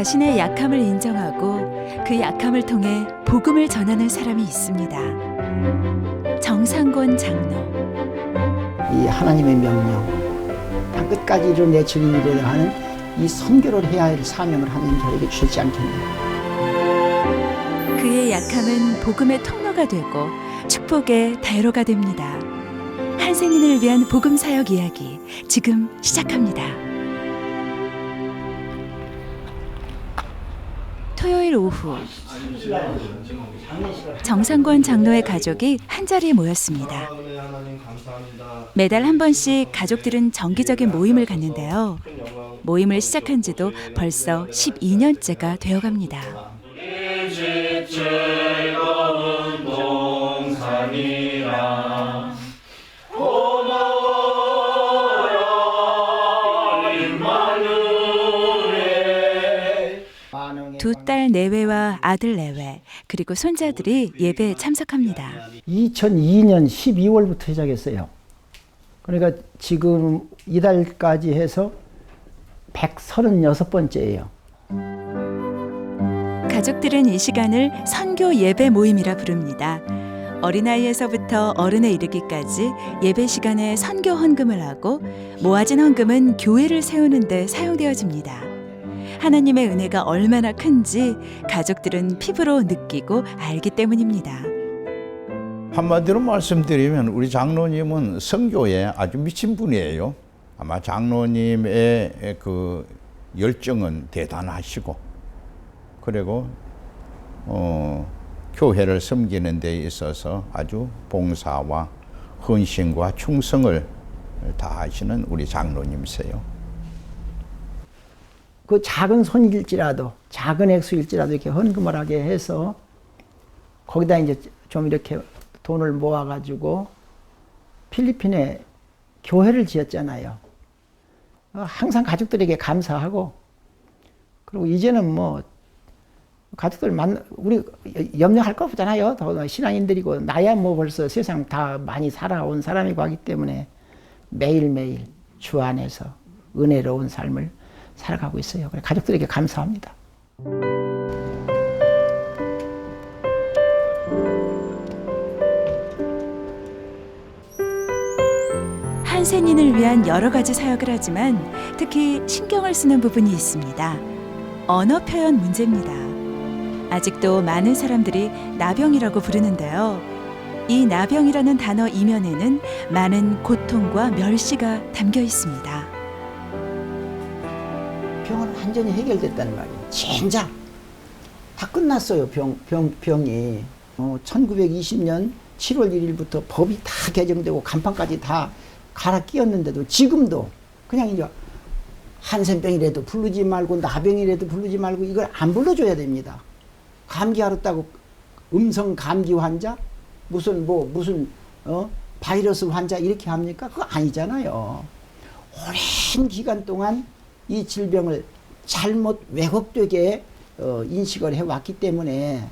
자신의 약함을 인정하고 그 약함을 통해 복음을 전하는 사람이 있습니다. 정상권 장로. 이 하나님의 명령, 땅 끝까지 이뤄내 증인이라 하는 이 선교를 해야 할 사명을 하나님 저에게 주셨지 않겠느냐. 그의 약함은 복음의 통로가 되고 축복의 다이로가 됩니다. 한센인을 위한 복음 사역 이야기 지금 시작합니다. 토요일 오후 정상권 장로의 가족이 한자리에 모였습니다. 매달 한 번씩 가족들은 정기적인 모임을 갖는데요. 모임을 시작한 지도 벌써 12년째가 되어갑니다. 즐거운 동산이라 두 딸 내외와 아들 내외 그리고 손자들이 예배에 참석합니다. 2002년 12월부터 시작했어요. 그러니까 지금 이달까지 해서 136번째예요. 가족들은 이 시간을 선교 예배 모임이라 부릅니다. 어린아이에서부터 어른에 이르기까지 예배 시간에 선교 헌금을 하고 모아진 헌금은 교회를 세우는 데 사용되어집니다. 하나님의 은혜가 얼마나 큰지 가족들은 피부로 느끼고 알기 때문입니다. 한마디로 말씀드리면 우리 장로님은 선교에 아주 미친 분이에요. 아마 장로님의 그 열정은 대단하시고 그리고 교회를 섬기는 데 있어서 아주 봉사와 헌신과 충성을 다하시는 우리 장로님이세요. 그 작은 손일지라도 작은 액수일지라도 이렇게 헌금을 하게 해서 거기다 이제 좀 이렇게 돈을 모아가지고 필리핀에 교회를 지었잖아요. 항상 가족들에게 감사하고 그리고 이제는 뭐 가족들 우리 염려할 거 없잖아요. 더 신앙인들이고 나야 뭐 벌써 세상 다 많이 살아온 사람이고 하기 때문에 매일매일 주 안에서 은혜로운 삶을 살아가고 있어요. 가족들에게 감사합니다. 한센인을 위한 여러 가지 사역을 하지만 특히 신경을 쓰는 부분이 있습니다. 언어 표현 문제입니다. 아직도 많은 사람들이 나병이라고 부르는데요. 이 나병이라는 단어 이면에는 많은 고통과 멸시가 담겨 있습니다. 병은 완전히 해결됐다는 말이에요. 진짜 다 끝났어요. 병이 1920년 7월 1일부터 법이 다 개정되고 간판까지 다 갈아 끼웠는데도 지금도 그냥 이제 한센병이라도 부르지 말고 나병이라도 부르지 말고 이걸 안 불러줘야 됩니다. 감기 앓았다고 음성 감기 환자 무슨 바이러스 환자 이렇게 합니까? 그거 아니잖아요. 오랜 기간 동안 이 질병을 잘못 왜곡되게 인식을 해왔기 때문에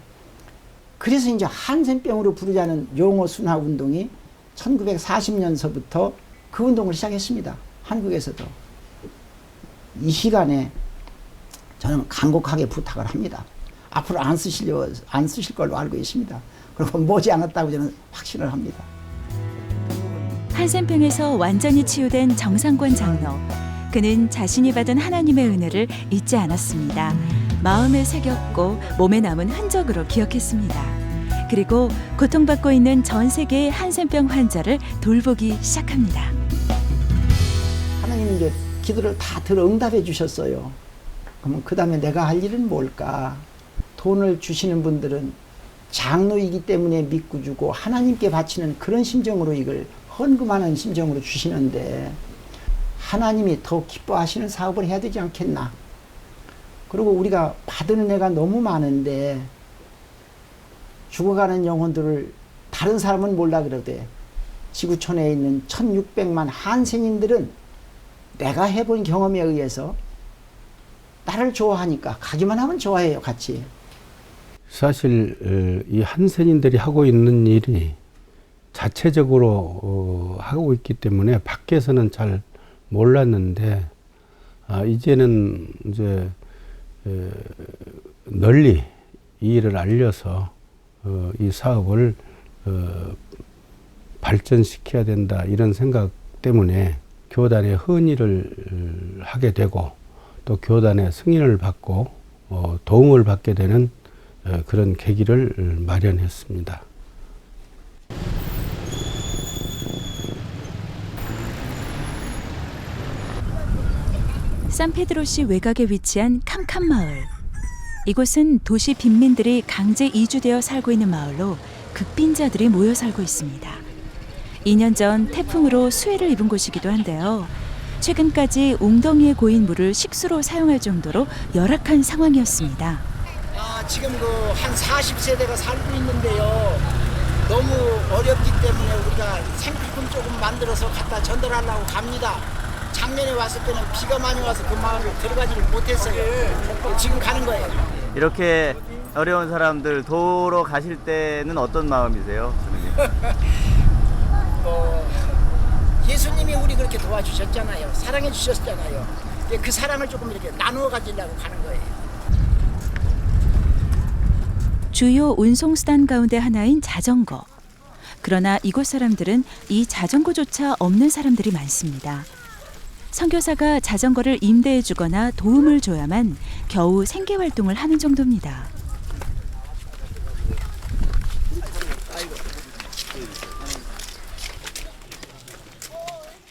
그래서 이제 한센병으로 부르자는 용어 순화 운동이 1940년서부터 그 운동을 시작했습니다. 한국에서도. 이 시간에 저는 간곡하게 부탁을 합니다. 앞으로 안 쓰실 걸로 알고 있습니다. 그리고 머지않았다고 저는 확신을 합니다. 한센병에서 완전히 치유된 정상권 장로. 그는 자신이 받은 하나님의 은혜를 잊지 않았습니다. 마음에 새겼고 몸에 남은 흔적으로 기억했습니다. 그리고 고통받고 있는 전 세계의 한센병 환자를 돌보기 시작합니다. 하나님이 이제 기도를 다 들어 응답해 주셨어요. 그러면 그 다음에 내가 할 일은 뭘까? 돈을 주시는 분들은 장로이기 때문에 믿고 주고 하나님께 바치는 그런 심정으로 이걸 헌금하는 심정으로 주시는데 하나님이 더 기뻐하시는 사업을 해야 되지 않겠나. 그리고 우리가 받은 은혜가 너무 많은데 죽어가는 영혼들을 다른 사람은 몰라 그러되 지구촌에 있는 1600만 한센인들은 내가 해본 경험에 의해서 나를 좋아하니까 가기만 하면 좋아해요. 같이. 사실 이 한센인들이 하고 있는 일이 자체적으로 하고 있기 때문에 밖에서는 잘 몰랐는데 이제는 이제 널리 이 일을 알려서 이 사업을 발전시켜야 된다 이런 생각 때문에 교단의 헌의를 하게 되고 또 교단의 승인을 받고 도움을 받게 되는 그런 계기를 마련했습니다. 산페드로시 외곽에 위치한 캄캄 마을. 이곳은 도시 빈민들이 강제 이주되어 살고 있는 마을로 극빈자들이 모여 살고 있습니다. 2년 전 태풍으로 수해를 입은 곳이기도 한데요. 최근까지 웅덩이에 고인 물을 식수로 사용할 정도로 열악한 상황이었습니다. 지금 한 40세대가 살고 있는데요. 너무 어렵기 때문에 우리가 생필품 조금 만들어서 갖다 전달하려고 갑니다. 작년에 왔을 때는 비가 많이 와서 그 마을을 들어가지를 못했어요. 지금 가는 거예요. 이렇게 어려운 사람들 도우러 가실 때는 어떤 마음이세요? 예수님이 우리 그렇게 도와주셨잖아요. 사랑해 주셨잖아요. 그 사랑을 조금 이렇게 나누어 가지려고 가는 거예요. 주요 운송수단 가운데 하나인 자전거. 그러나 이곳 사람들은 이 자전거조차 없는 사람들이 많습니다. 선교사가 자전거를 임대해 주거나 도움을 줘야만 겨우 생계활동을 하는 정도입니다.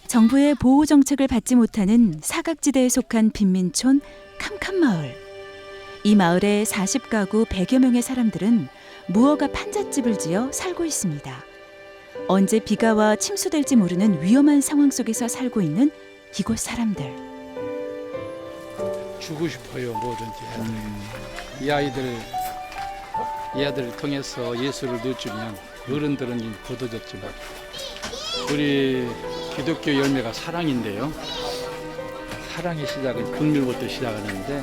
정부의 보호 정책을 받지 못하는 사각지대에 속한 빈민촌 캄캄마을. 이 마을의 40가구 100여 명의 사람들은 무허가 판잣집을 지어 살고 있습니다. 언제 비가 와 침수될지 모르는 위험한 상황 속에서 살고 있는 이곳 사람들. 주고 싶어요, 뭐든지. 이 아이들을 통해서 예수를 넣어주면 어른들은 이미 굳어졌지만 우리 기독교 열매가 사랑인데요. 사랑의 시작은 긍휼부터 시작하는데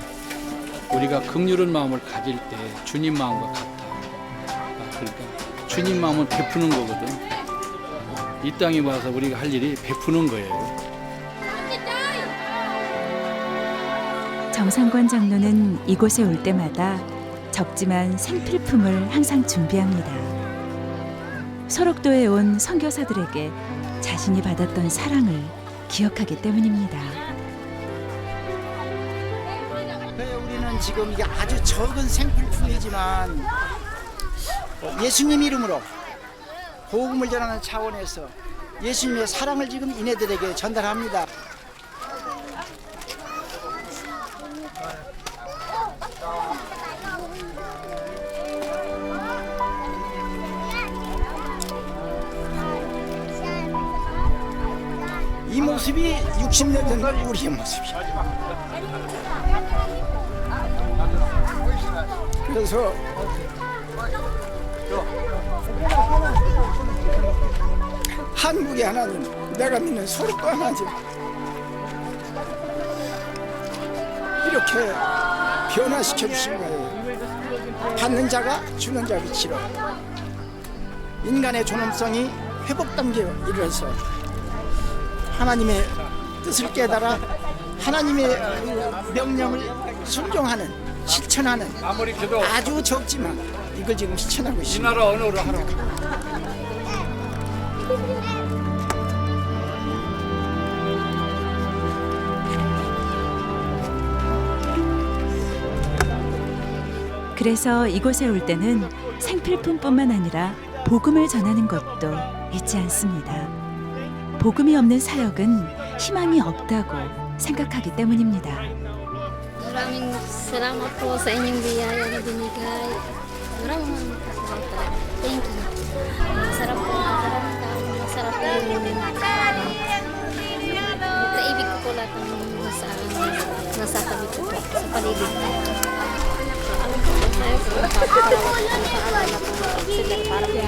우리가 긍휼한 마음을 가질 때 주님 마음과 같아. 그러니까 주님 마음은 베푸는 거거든. 이 땅에 와서 우리가 할 일이 베푸는 거예요. 정상권 장로는 이곳에 올 때마다 적지만 생필품을 항상 준비합니다. 소록도에 온 선교사들에게 자신이 받았던 사랑을 기억하기 때문입니다. 우리는 지금 이게 아주 적은 생필품이지만 예수님 이름으로 복음을 전하는 차원에서 예수님의 사랑을 지금 이네들에게 전달합니다. 이 모습이 60년 전 우리의 모습이야. 그래서 한국의 하나님, 내가 믿는 소록도 하나님, 이렇게 변화시켜 주신 거예요. 받는 자가 주는 자 위치로 인간의 존엄성이 회복단계 이르러서 하나님의 뜻을 깨달아 하나님의 명령을 순종하는, 실천하는, 아주 적지만 이걸 지금 실천하고 있습니다. 이 나라 언어로 하라고. 그래서 이곳에 올 때는 생필품뿐만 아니라 복음을 전하는 것도 잊지 않습니다. 복음이 없는 사역은 희망이 없다고 생각하기 때문입니다. Maraming salamat po sa inyong biyaya na binigay. Maraming salamat. Thank you. Masarap po. Masarap po yung kaibig ko po lahat ng nasa tabi ko po sa paligid ko. Ano po tayo po paparawat ang paalala po sila para po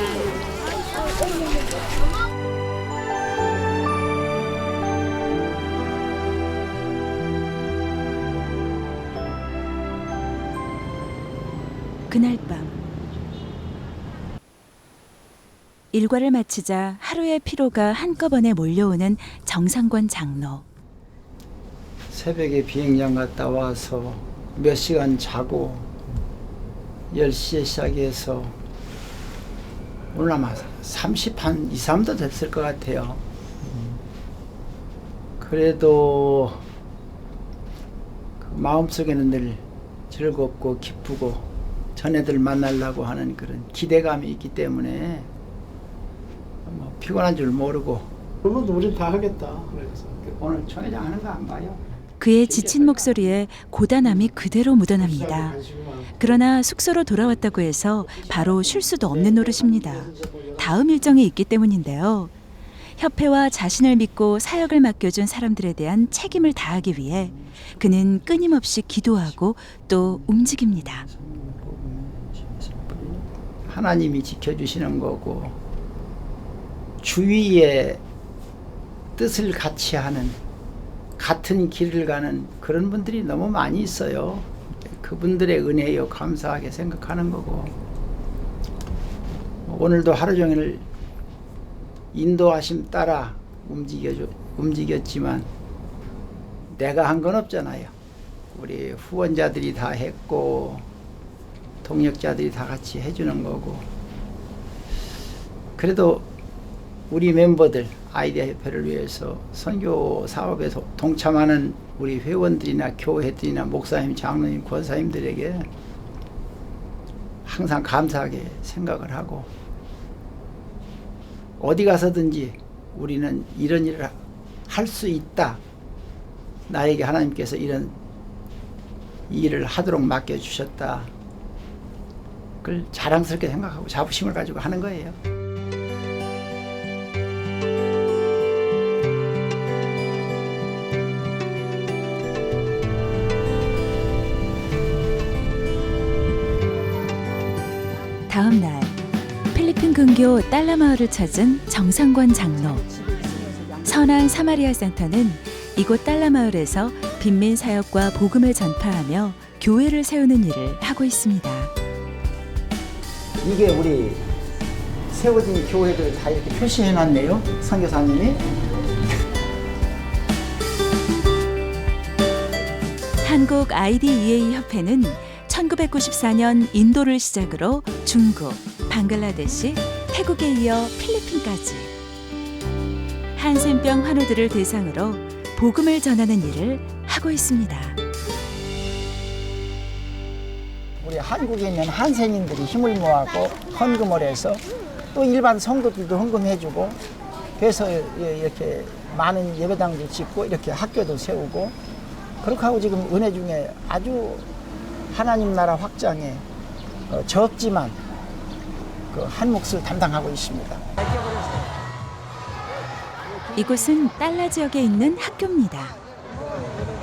그날 밤 일과를 마치자 하루의 피로가 한꺼번에 몰려오는 정상권 장로. 새벽에 비행장 갔다 와서 몇 시간 자고 10시에 시작해서 오늘 아마 30한 2, 3도 됐을 것 같아요. 그래도 그 마음속에는 늘 즐겁고 기쁘고 전애들 만나려고 하는 그런 기대감이 있기 때문에 뭐 피곤한 줄 모르고 그러면 우린 다 하겠다. 그래서 오늘 총회장 하는 거 안 봐요? 그의 지친 목소리에 고단함이 그대로 묻어납니다. 그러나 숙소로 돌아왔다고 해서 바로 쉴 수도 없는 노릇입니다. 다음 일정이 있기 때문인데요. 협회와 자신을 믿고 사역을 맡겨준 사람들에 대한 책임을 다하기 위해 그는 끊임없이 기도하고 또 움직입니다. 하나님이 지켜주시는 거고 주위에 뜻을 같이 하는 같은 길을 가는 그런 분들이 너무 많이 있어요. 그분들의 은혜요 감사하게 생각하는 거고 오늘도 하루 종일 인도하심 따라 움직였지만 내가 한 건 없잖아요. 우리 후원자들이 다 했고 동역자들이 다 같이 해주는 거고 그래도 우리 멤버들 아이디어 협회를 위해서 선교 사업에 동참하는 우리 회원들이나 교회들이나 목사님, 장로님, 권사님들에게 항상 감사하게 생각을 하고 어디 가서든지 우리는 이런 일을 할 수 있다. 나에게 하나님께서 이런 일을 하도록 맡겨주셨다. 그걸 자랑스럽게 생각하고 자부심을 가지고 하는 거예요. 다음 날 필리핀 근교 달라마을을 찾은 정상권 장로. 선한 사마리아 센터는 이곳 달라마을에서 빈민 사역과 복음을 전파하며 교회를 세우는 일을 하고 있습니다. 이게 우리 세워진 교회들 다 이렇게 표시해 놨네요. 선교사님이. 한국 IDEA 협회는 1994년 인도를 시작으로 중국, 방글라데시, 태국에 이어 필리핀까지 한센병 환우들을 대상으로 복음을 전하는 일을 하고 있습니다. 우리 한국에 있는 한센인들이 힘을 모아서 헌금을 해서 또 일반 성도들도 헌금해주고 그래서 이렇게 많은 예배당도 짓고 이렇게 학교도 세우고 그렇게 하고 지금 은혜 중에 아주 하나님 나라 확장에 적지만 그 한 몫을 담당하고 있습니다. 이곳은 달라 지역에 있는 학교입니다.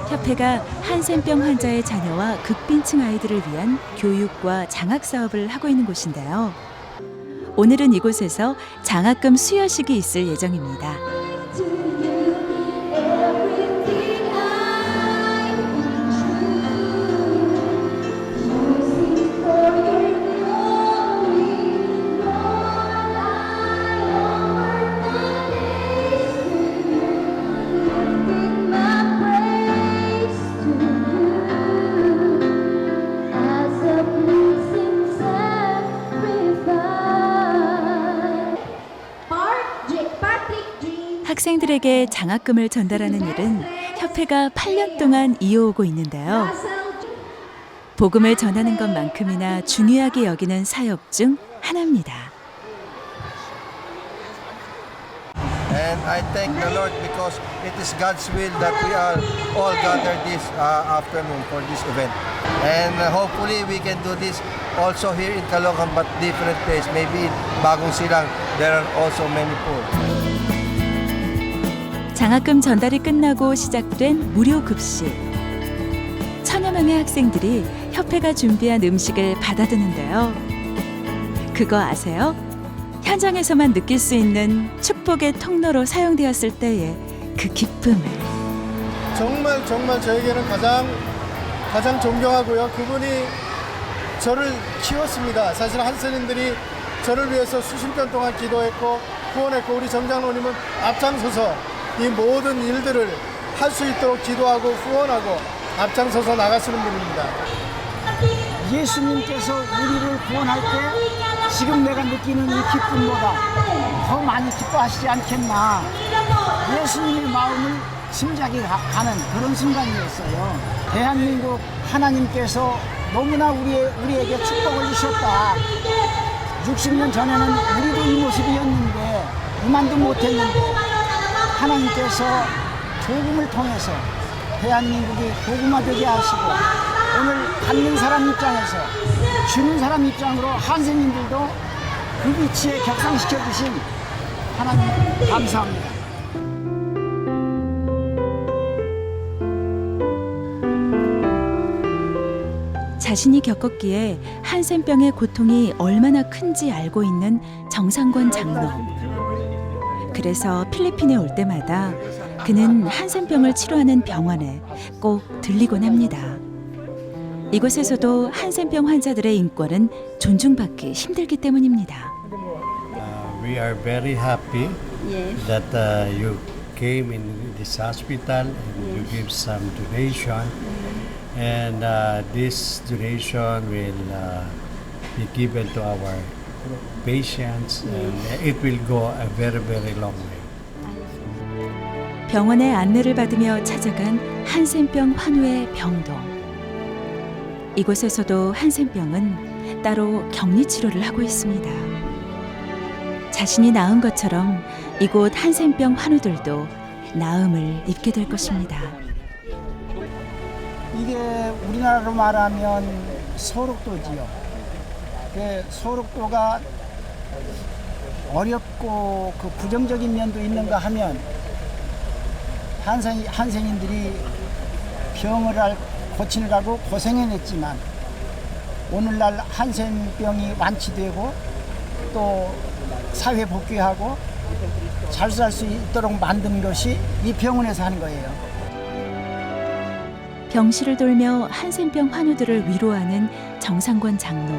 협회가 한센병 환자의 자녀와 극빈층 아이들을 위한 교육과 장학 사업을 하고 있는 곳인데요. 오늘은 이곳에서 장학금 수여식이 있을 예정입니다. 학생들에게 장학금을 전달하는 일은 협회가 8년 동안 이어오고 있는데요. 복음을 전하는 것만큼이나 중요하게 여기는 사역 중 하나입니다. And I thank the Lord because it is God's will that we are all gathered this afternoon for this event. And hopefully we can do this also here in Caloocan but different place. Maybe in Bagong Silang there are also many poor. 장학금 전달이 끝나고 시작된 무료 급식. 천여 명의 학생들이 협회가 준비한 음식을 받아드는데요. 그거 아세요? 현장에서만 느낄 수 있는 축복의 통로로 사용되었을 때의 그 기쁨을. 정말 저에게는 가장 존경하고요. 그분이 저를 키웠습니다. 사실 한센인들이 저를 위해서 수십 년 동안 기도했고 후원했고 우리 정장로님은 앞장서서 이 모든 일들을 할 수 있도록 기도하고 후원하고 앞장서서 나가시는 분입니다. 예수님께서 우리를 구원할 때 지금 내가 느끼는 이 기쁨보다 더 많이 기뻐하시지 않겠나. 예수님의 마음을 짐작이 가는 그런 순간이었어요. 대한민국 하나님께서 너무나 우리에게 축복을 주셨다. 60년 전에는 우리도 이 모습이었는데 이만도 못했는데 하나님께서 복음을 통해서 대한민국이 복음화되게 하시고 오늘 받는 사람 입장에서 주는 사람 입장으로 한센님들도 그 위치에 격상시켜 주신 하나님 감사합니다. 자신이 겪었기에 한센병의 고통이 얼마나 큰지 알고 있는 정상권 장로. 그래서 필리핀에 올 때마다 그는 한센병을 치료하는 병원에 꼭 들리곤 합니다. 이곳에서도 한센병 환자들의 인권은 존중받기 힘들기 때문입니다. We are very happy that you came in this hospital and you give some donation. And this donation will be given to our patients, and it will go a very, very long way. 병원의 안내를 받으며 찾아간 한센병 환우의 병동. 이곳에서도 한센병은 따로 격리 치료를 하고 있습니다. 자신이 나은 것처럼 이곳 한센병 환우들도 나음을 입게 될 것입니다. 이게 우리나라로 말하면 소록도지요. 그 소록도가 어렵고 그 부정적인 면도 있는가 하면 한센인들이 병을 고치느라고 고생해냈지만 오늘날 한센병이 완치되고 또 사회 복귀하고 잘 살 수 있도록 만든 것이 이 병원에서 하는 거예요. 병실을 돌며 한센병 환우들을 위로하는 정상권 장로.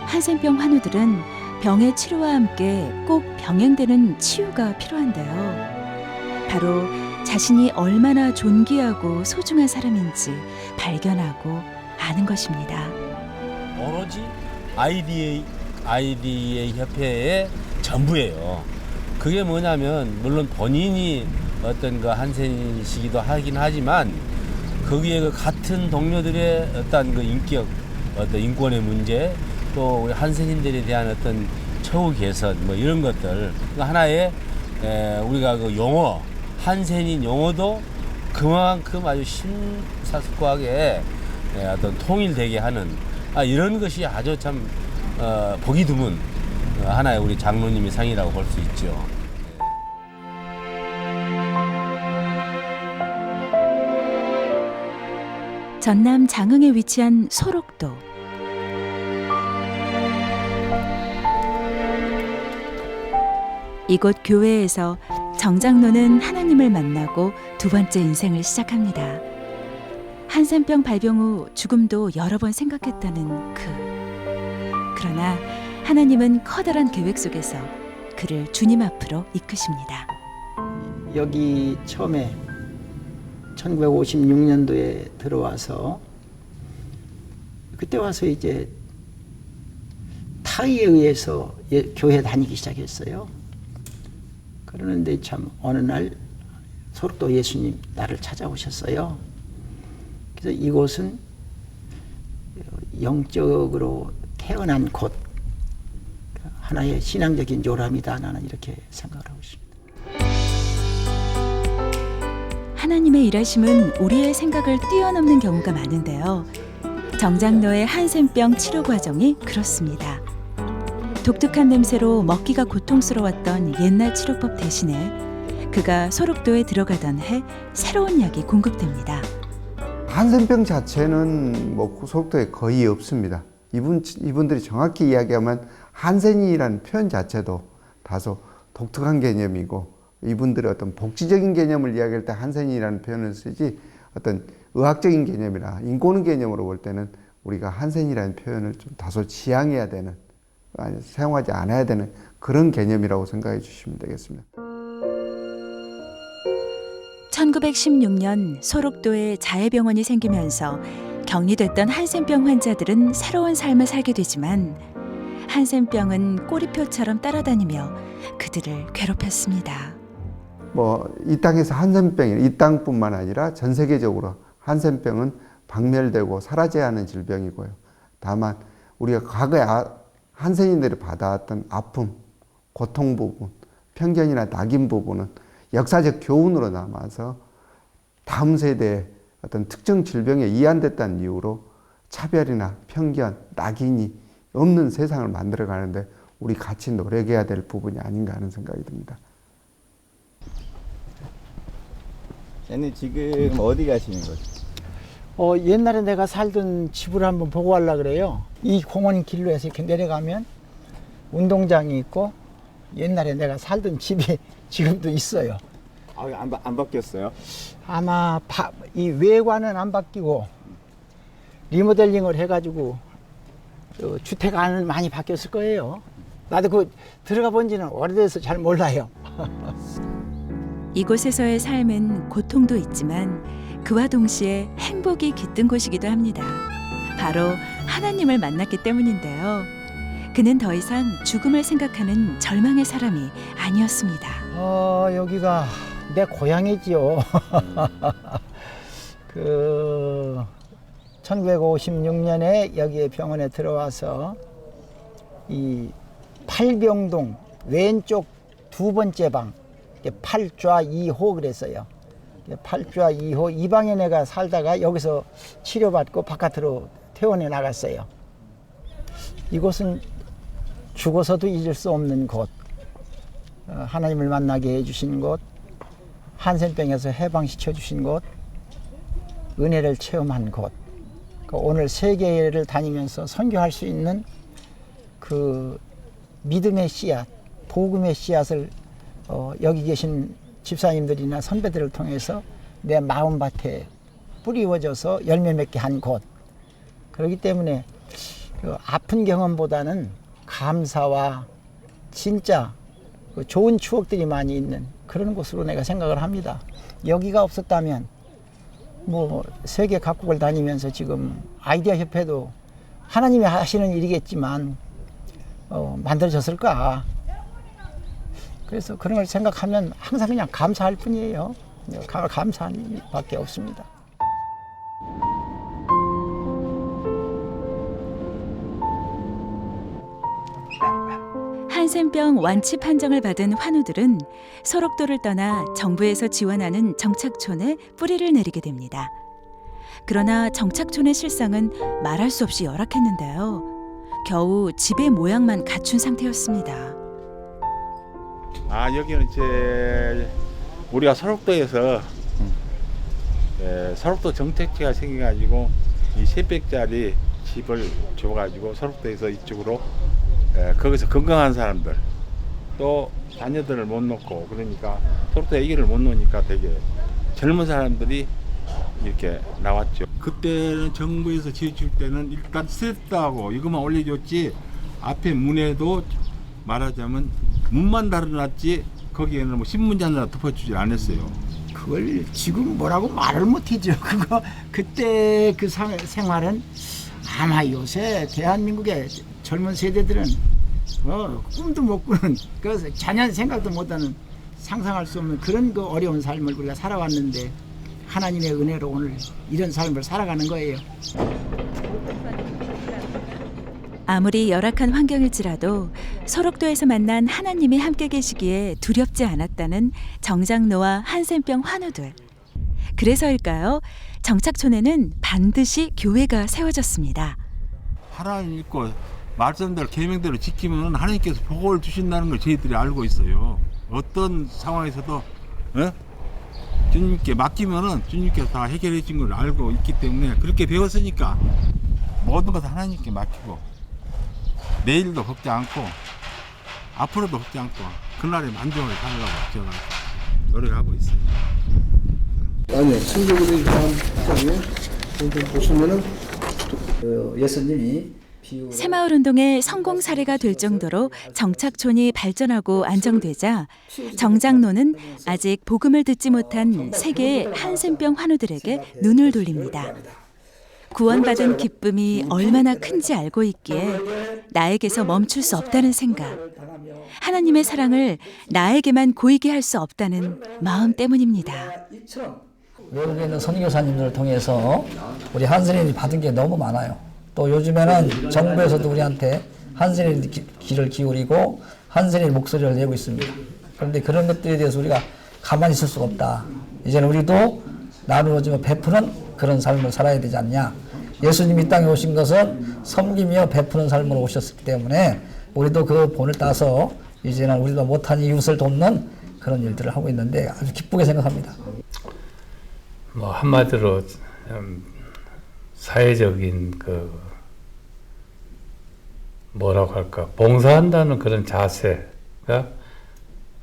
한센병 환우들은 병의 치료와 함께 꼭 병행되는 치유가 필요한데요. 바로 자신이 얼마나 존귀하고 소중한 사람인지 발견하고 아는 것입니다. 오로지 IDA 협회의 전부예요. 그게 뭐냐면 물론 본인이 어떤 그 한센이시기도 하긴 하지만 거기에 그 같은 동료들의 어떤 그 인격, 어떤 인권의 문제, 또 우리 한센인들에 대한 어떤 처우 개선, 뭐 이런 것들 하나의 우리가 그 용어, 한센인 용어도 그만큼 아주 심사숙고하게 어떤 통일되게 하는 이런 것이 아주 참 보기 드문 하나의 우리 장로님의 상이라고 볼 수 있죠. 전남 장흥에 위치한 소록도. 이곳 교회에서 정장로는 하나님을 만나고 두 번째 인생을 시작합니다. 한센병 발병 후 죽음도 여러 번 생각했다는 그러나 하나님은 커다란 계획 속에서 그를 주님 앞으로 이끄십니다. 여기 처음에 1956년도에 들어와서 그때 와서 이제 타의에 의해서 교회 다니기 시작했어요. 그러는데 참 어느 날 소록도 예수님 나를 찾아오셨어요. 그래서 이곳은 영적으로 태어난 곳, 하나의 신앙적인 요람이다. 나는 이렇게 생각을 하고 있습니다. 하나님의 일하심은 우리의 생각을 뛰어넘는 경우가 많은데요. 정장로의 한센병 치료 과정이 그렇습니다. 독특한 냄새로 먹기가 고통스러웠던 옛날 치료법 대신에 그가 소록도에 들어가던 해 새로운 약이 공급됩니다. 한센병 자체는 뭐 소록도에 거의 없습니다. 이분들이 정확히 이야기하면 한센이라는 표현 자체도 다소 독특한 개념이고 이분들의 어떤 복지적인 개념을 이야기할 때 한센이라는 표현을 쓰지 어떤 의학적인 개념이나 인권 개념으로 볼 때는 우리가 한센이라는 표현을 좀 다소 지양해야 되는, 아니 사용하지 않아야 되는 그런 개념이라고 생각해 주시면 되겠습니다. 1916년 소록도에 자해병원이 생기면서 격리됐던 한센병 환자들은 새로운 삶을 살게 되지만 한센병은 꼬리표처럼 따라다니며 그들을 괴롭혔습니다. 뭐 이 땅에서 한센병이 이 땅뿐만 아니라 전 세계적으로 한센병은 박멸되고 사라져야 하는 질병이고요. 다만 우리가 과거에 한센인들이 받아왔던 아픔, 고통 부분, 편견이나 낙인 부분은 역사적 교훈으로 남아서 다음 세대에 어떤 특정 질병에 이완됐다는 이유로 차별이나 편견, 낙인이 없는 세상을 만들어 가는데 우리 같이 노력해야 될 부분이 아닌가 하는 생각이 듭니다. 쟤는 지금 어디 가시는 거죠? 옛날에 내가 살던 집을 한번 보고 가려고 그래요. 이 공원 길로 해서 이렇게 내려가면 운동장이 있고 옛날에 내가 살던 집이 지금도 있어요. 안 바뀌었어요? 아마 이 외관은 안 바뀌고 리모델링을 해가지고 주택 안은 많이 바뀌었을 거예요. 나도 그 들어가 본 지는 오래돼서 잘 몰라요. 이곳에서의 삶은 고통도 있지만 그와 동시에 행복이 깃든 곳이기도 합니다. 바로 하나님을 만났기 때문인데요. 그는 더 이상 죽음을 생각하는 절망의 사람이 아니었습니다. 여기가 내 고향이지요. 1956년에 여기에 병원에 들어와서 이 팔병동 왼쪽 두 번째 방, 8좌 2호 그랬어요. 8좌 2호 이 방에 내가 살다가 여기서 치료받고 바깥으로 퇴원해 나갔어요. 이곳은 죽어서도 잊을 수 없는 곳, 하나님을 만나게 해주신 곳, 한센병에서 해방시켜 주신 곳, 은혜를 체험한 곳, 오늘 세계를 다니면서 선교할 수 있는 그 믿음의 씨앗, 복음의 씨앗을 여기 계신 집사님들이나 선배들을 통해서 내 마음밭에 뿌리워져서 열매 맺게 한 곳. 그렇기 때문에 아픈 경험보다는 감사와 진짜 좋은 추억들이 많이 있는 그런 곳으로 내가 생각을 합니다. 여기가 없었다면 뭐 세계 각국을 다니면서 지금 아이디어 협회도 하나님이 하시는 일이겠지만 만들어졌을까. 그래서 그런 걸 생각하면 항상 그냥 감사할 뿐이에요. 감사한 밖에 없습니다. 한센병 완치 판정을 받은 환우들은 소록도를 떠나 정부에서 지원하는 정착촌에 뿌리를 내리게 됩니다. 그러나 정착촌의 실상은 말할 수 없이 열악했는데요. 겨우 집의 모양만 갖춘 상태였습니다. 여기는 이제 우리가 소록도에서 소록도 정책지가 생겨가지고 이 300짜리 집을 줘가지고 소록도에서 이쪽으로 거기서 건강한 사람들 또 자녀들을 못 놓고 그러니까 소록도에 아기를 못 놓으니까 되게 젊은 사람들이 이렇게 나왔죠. 그때는 정부에서 지어줄 때는 일단 스텝하고 이것만 올려줬지 앞에 문에도 말하자면 문만 달아놨지 거기에는 뭐 신문지 하나 덮어주지 않았어요. 그걸 지금 뭐라고 말을 못하죠. 그때 그 생활은 아마 요새 대한민국의 젊은 세대들은 꿈도 못 꾸는 그래서 자녀 생각도 못하는 상상할 수 없는 그런 그 어려운 삶을 우리가 살아왔는데 하나님의 은혜로 오늘 이런 삶을 살아가는 거예요. 아무리 열악한 환경일지라도 소록도에서 만난 하나님이 함께 계시기에 두렵지 않았다는 정장로와 한센병 환우들. 그래서일까요? 정착촌에는 반드시 교회가 세워졌습니다. 하나님 믿고 말씀대로 계명대로 지키면 하나님께서 복을 주신다는 걸 저희들이 알고 있어요. 어떤 상황에서도 주님께 맡기면은 주님께서 다 해결해 준 걸 알고 있기 때문에 그렇게 배웠으니까 모든 것을 하나님께 맡기고 내일도 걱정 않고 앞으로도 걱정 않고 그날의 만족을 살려고 제가 노력하고 있어요. 아니요, 신도들이 다음 장에 보시면은 예수님이 새마을운동의 성공 사례가 될 정도로 정착촌이 발전하고 안정되자 정장로는 아직 복음을 듣지 못한 세계의 한센병 환우들에게 눈을 돌립니다. 구원받은 기쁨이 얼마나 큰지 알고 있기에 나에게서 멈출 수 없다는 생각, 하나님의 사랑을 나에게만 고이게 할 수 없다는 마음 때문입니다. 외국에 있는 선교사님들을 통해서 우리 한센인이 받은 게 너무 많아요. 또 요즘에는 정부에서도 우리한테 한센인 귀를 기울이고 한센인 목소리를 내고 있습니다. 그런데 그런 것들에 대해서 우리가 가만히 있을 수가 없다. 이제는 우리도 나누어지며 베푸는 그런 삶을 살아야 되지 않냐. 예수님이 이 땅에 오신 것은 섬기며 베푸는 삶으로 오셨기 때문에 우리도 그 본을 따서 이제는 우리도 못한 이웃을 돕는 그런 일들을 하고 있는데 아주 기쁘게 생각합니다. 뭐 한마디로 사회적인 그 뭐라고 할까, 봉사한다는 그런 자세가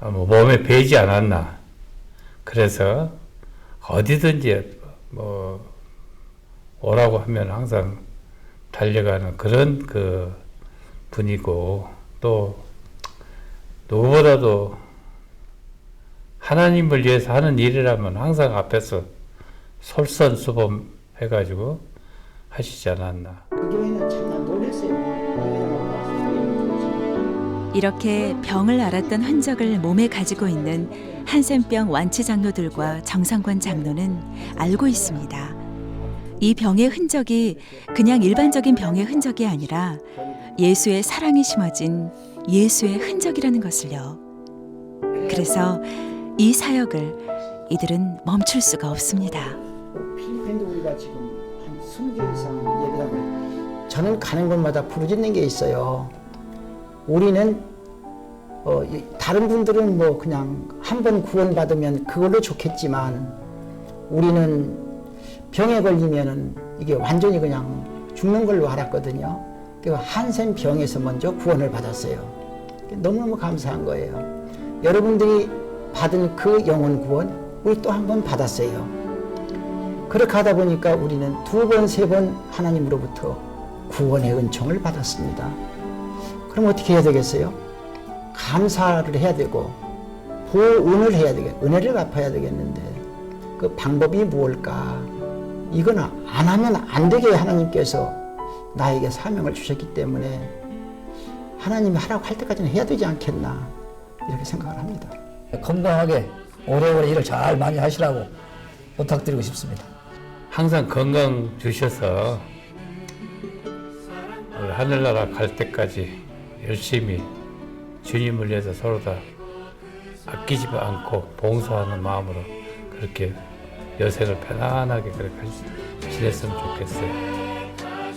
뭐 몸에 배지 않았나. 그래서 어디든지 뭐 오라고 하면 항상 달려가는 그런 그 분이고, 또 누구보다도 하나님을 위해서 하는 일이라면 항상 앞에서 솔선수범해가지고 하시지 않았나. 그 교회는 정말 놀랐어요. 이렇게 병을 앓았던 흔적을 몸에 가지고 있는 한센병 완치 장로들과 정상관 장로는 알고 있습니다. 이 병의 흔적이 그냥 일반적인 병의 흔적이 아니라 예수의 사랑이 심어진 예수의 흔적이라는 것을요. 그래서 이 사역을 이들은 멈출 수가 없습니다. 필리핀도 우리가 지금 한 20개 이상 예배당을, 저는 가는 곳마다 부르짖는 게 있어요. 우리는 다른 분들은 뭐 그냥 한 번 구원받으면 그걸로 좋겠지만 우리는 병에 걸리면은 이게 완전히 그냥 죽는 걸로 알았거든요. 그 한센 병에서 먼저 구원을 받았어요. 너무너무 감사한 거예요. 여러분들이 받은 그 영혼 구원 우리 또 한 번 받았어요. 그렇게 하다 보니까 우리는 2번, 3번 하나님으로부터 구원의 은총을 받았습니다. 그럼 어떻게 해야 되겠어요? 감사를 해야 되고 보은을 해야 되겠, 은혜를 갚아야 되겠는데 그 방법이 무엇일까? 이건 안 하면 안 되게 하나님께서 나에게 사명을 주셨기 때문에 하나님이 하라고 할 때까지는 해야 되지 않겠나, 이렇게 생각을 합니다. 건강하게 오래오래 일을 잘 많이 하시라고 부탁드리고 싶습니다. 항상 건강 주셔서 하늘나라 갈 때까지 열심히 주님을 위해서 서로 다 아끼지 않고 봉사하는 마음으로 그렇게 여생을 편안하게 그렇게 지냈으면 좋겠어요.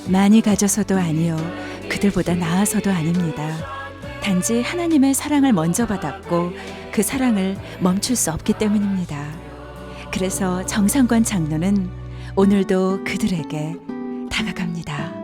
많이 가져서도 아니요, 그들보다 나아서도 아닙니다. 단지 하나님의 사랑을 먼저 받았고 그 사랑을 멈출 수 없기 때문입니다. 그래서 정상관 장로는 오늘도 그들에게 다가갑니다.